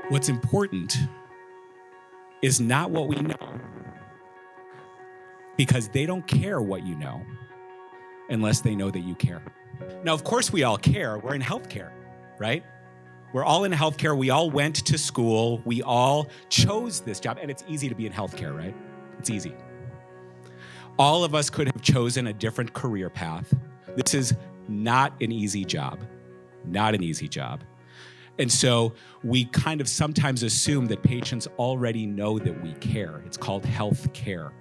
What's important is not what we know, because they don't care what you know unless they know that you care. Now, of course, we all care. We're in healthcare, right? We're all in healthcare. We all went to school. We all chose this job. And it's easy to be in healthcare, right? It's easy. All of us could have chosen a different career path. This is not an easy job. Not an easy job. And so we kind of sometimes assume that patients already know that we care. It's called health care.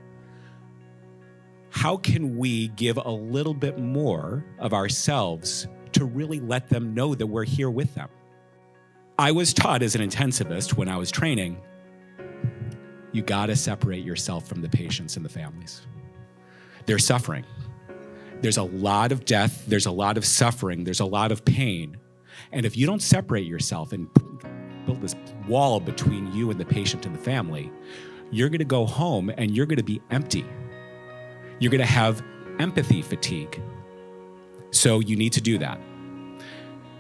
How can we give a little bit more of ourselves to really let them know that we're here with them? I was taught as an intensivist when I was training, you gotta separate yourself from the patients and the families. They're suffering. There's a lot of death, there's a lot of suffering, there's a lot of pain. And if you don't separate yourself and build this wall between you and the patient and the family, you're gonna go home and you're gonna be empty. You're gonna have empathy fatigue. So you need to do that.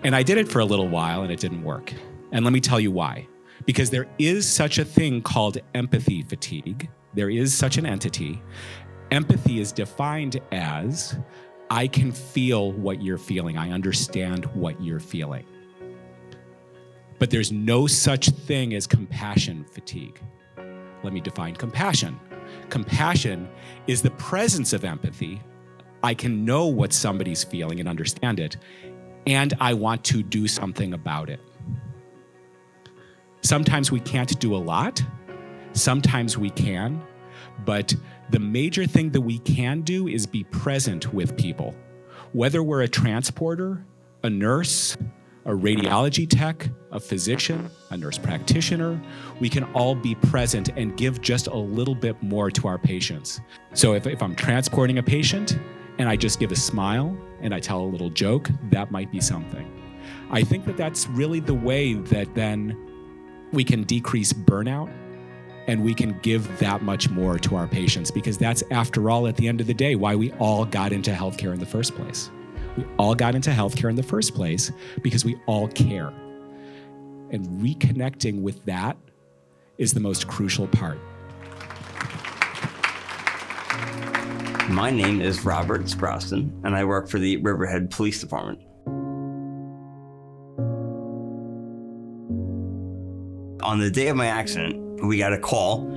And I did it for a little while and it didn't work. And let me tell you why. Because there is such a thing called empathy fatigue. There is such an entity. Empathy is defined as, I can feel what you're feeling. I understand what you're feeling. But there's no such thing as compassion fatigue. Let me define compassion. Compassion is the presence of empathy. I can know what somebody's feeling and understand it, and I want to do something about it. Sometimes we can't do a lot. Sometimes we can. But the major thing that we can do is be present with people. Whether we're a transporter, a nurse, a radiology tech, a physician, a nurse practitioner, we can all be present and give just a little bit more to our patients. So if I'm transporting a patient and I just give a smile and I tell a little joke, that might be something. I think that that's really the way that then we can decrease burnout and we can give that much more to our patients, because that's, after all, at the end of the day, why we all got into healthcare in the first place. We all got into healthcare in the first place because we all care. And reconnecting with that is the most crucial part. My name is Robert Zilberstein, and I work for the Riverhead Police Department. On the day of my accident, we got a call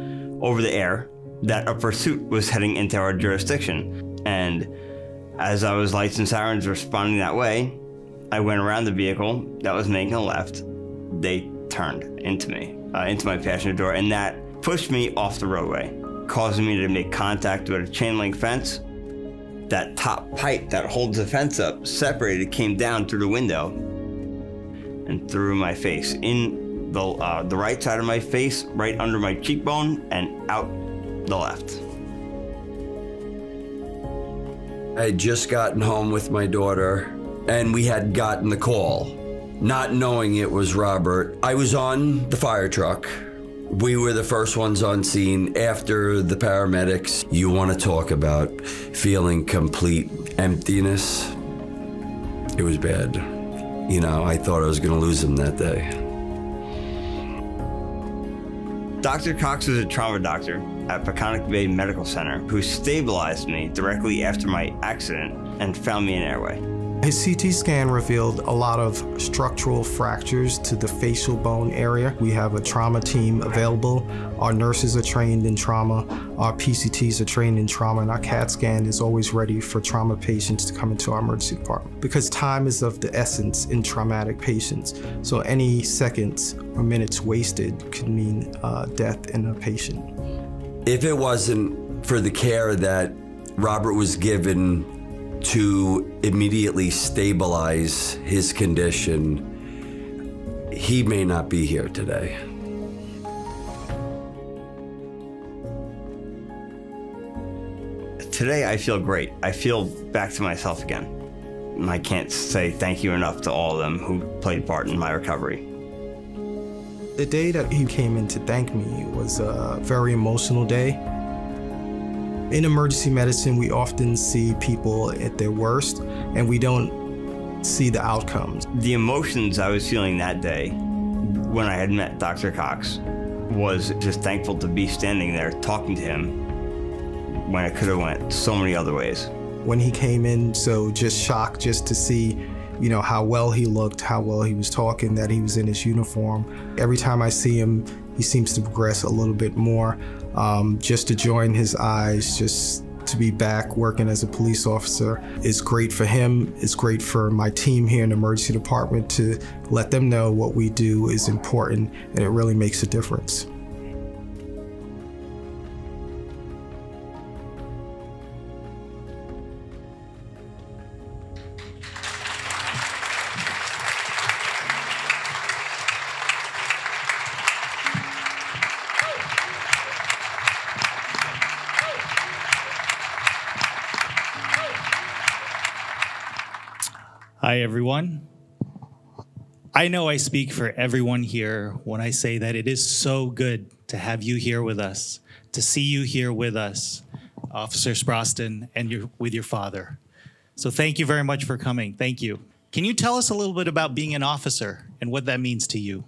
over the air that a pursuit was heading into our jurisdiction. And as I was lights and sirens responding that way, I went around the vehicle that was making a left. They turned into me, into my passenger door, and that pushed me off the roadway, causing me to make contact with a chain link fence. That top pipe that holds the fence up separated, came down through the window and through my face, in the right side of my face, right under my cheekbone, and out the left. I had just gotten home with my daughter, and we had gotten the call, not knowing it was Robert. I was on the fire truck. We were the first ones on scene after the paramedics. You want to talk about feeling complete emptiness? It was bad. You know, I thought I was going to lose him that day. Dr. Cox was a trauma doctor at Peconic Bay Medical Center who stabilized me directly after my accident and found me an airway. His CT scan revealed a lot of structural fractures to the facial bone area. We have a trauma team available. Our nurses are trained in trauma. Our PCTs are trained in trauma, and our CAT scan is always ready for trauma patients to come into our emergency department. Because time is of the essence in traumatic patients. So any seconds or minutes wasted could mean death in a patient. If it wasn't for the care that Robert was given to immediately stabilize his condition, he may not be here today. Today I feel great. I feel back to myself again. And I can't say thank you enough to all of them who played part in my recovery. The day that he came in to thank me was a very emotional day. In emergency medicine, we often see people at their worst, and we don't see the outcomes. The emotions I was feeling that day when I had met Dr. Cox was just thankful to be standing there talking to him when it could have went so many other ways. When he came in, so just shocked just to see, how well he looked, how well he was talking, that he was in his uniform. Every time I see him, he seems to progress a little bit more. Just to join his eyes, just to be back working as a police officer is great for him. It's great for my team here in the emergency department to let them know what we do is important and it really makes a difference. Hi, everyone. I know I speak for everyone here when I say that it is so good to have you here with us, to see you here with us, Officer Zilberstein, and with your father. So thank you very much for coming. Thank you. Can you tell us a little bit about being an officer and what that means to you?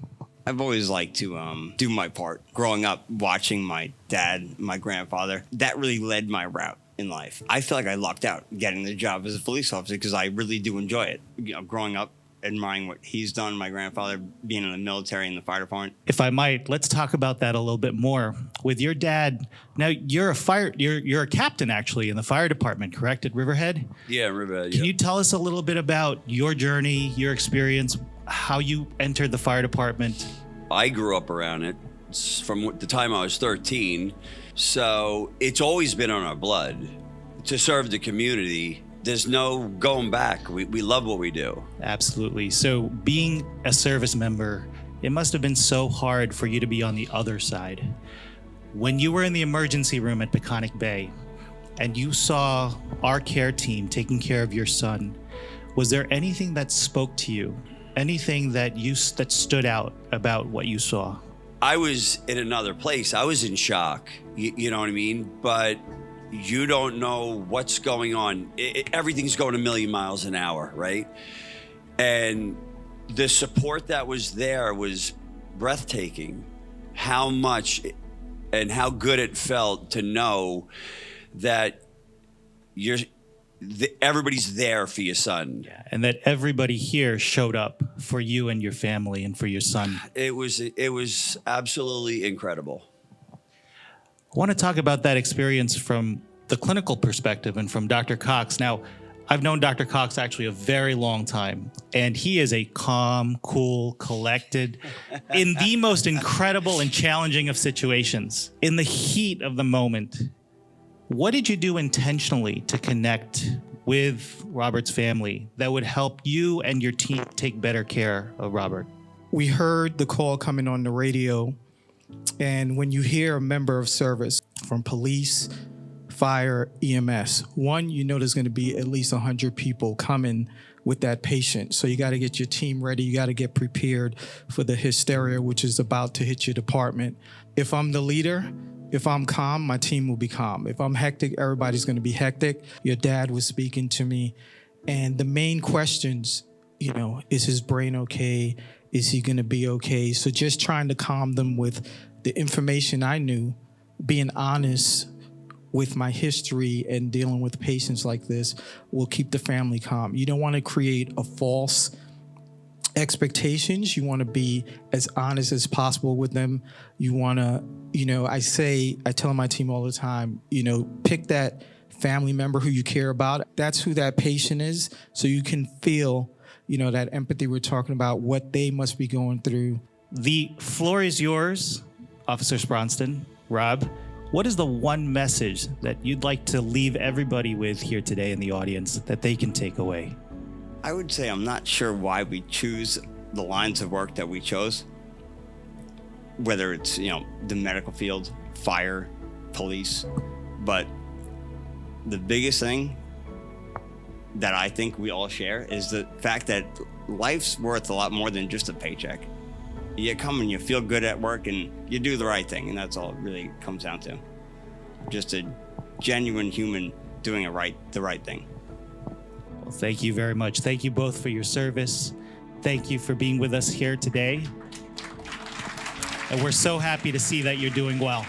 I've always liked to do my part. Growing up, watching my dad, my grandfather, that really led my route in life. I feel like I lucked out getting the job as a police officer because I really do enjoy it. Growing up, admiring what he's done, my grandfather being in the military and the fire department. If I might, let's talk about that a little bit more. With your dad, now you're a captain actually in the fire department, correct, at Riverhead? Yeah, Riverhead. Can you tell us a little bit about your journey, your experience, how you entered the fire department? I grew up around it from the time I was 13, so it's always been on our blood to serve the community. There's no going back. We love what we do. Absolutely. So being a service member, it must have been so hard for you to be on the other side. When you were in the emergency room at Peconic Bay and you saw our care team taking care of your son, was there anything that spoke to you? Anything that stood out about what you saw? I was in another place. I was in shock. You know what I mean? But you don't know what's going on. Everything's going a million miles an hour, right? And the support that was there was breathtaking. How much and how good it felt to know that everybody's there for your son. Yeah, and that everybody here showed up for you and your family and for your son. It was absolutely incredible. I want to talk about that experience from the clinical perspective and from Dr. Cox. Now, I've known Dr. Cox actually a very long time, and he is a calm, cool, collected, in the most incredible and challenging of situations. In the heat of the moment, what did you do intentionally to connect with Robert's family that would help you and your team take better care of Robert? We heard the call coming on the radio, and when you hear a member of service from police, fire, EMS, one, you know there's going to be at least 100 people coming with that patient. So you got to get your team ready. You got to get prepared for the hysteria, which is about to hit your department. If I'm the leader, if I'm calm, my team will be calm. If I'm hectic, everybody's going to be hectic. Your dad was speaking to me, and the main questions, is his brain okay? Is he going to be okay? So just trying to calm them with the information I knew, being honest with my history and dealing with patients like this will keep the family calm. You don't want to create a false expectations. You want to be as honest as possible with them. You want to, I tell my team all the time, pick that family member who you care about. That's who that patient is. So you can feel, that empathy we're talking about, what they must be going through. The floor is yours, Officer Zilberstein. Rob, what is the one message that you'd like to leave everybody with here today in the audience that they can take away? I would say I'm not sure why we choose the lines of work that we chose, whether it's, the medical field, fire, police, but the biggest thing that I think we all share is the fact that life's worth a lot more than just a paycheck. You come and you feel good at work and you do the right thing, and that's all it really comes down to. Just a genuine human doing the right thing. Well, thank you very much. Thank you both for your service. Thank you for being with us here today. And we're so happy to see that you're doing well.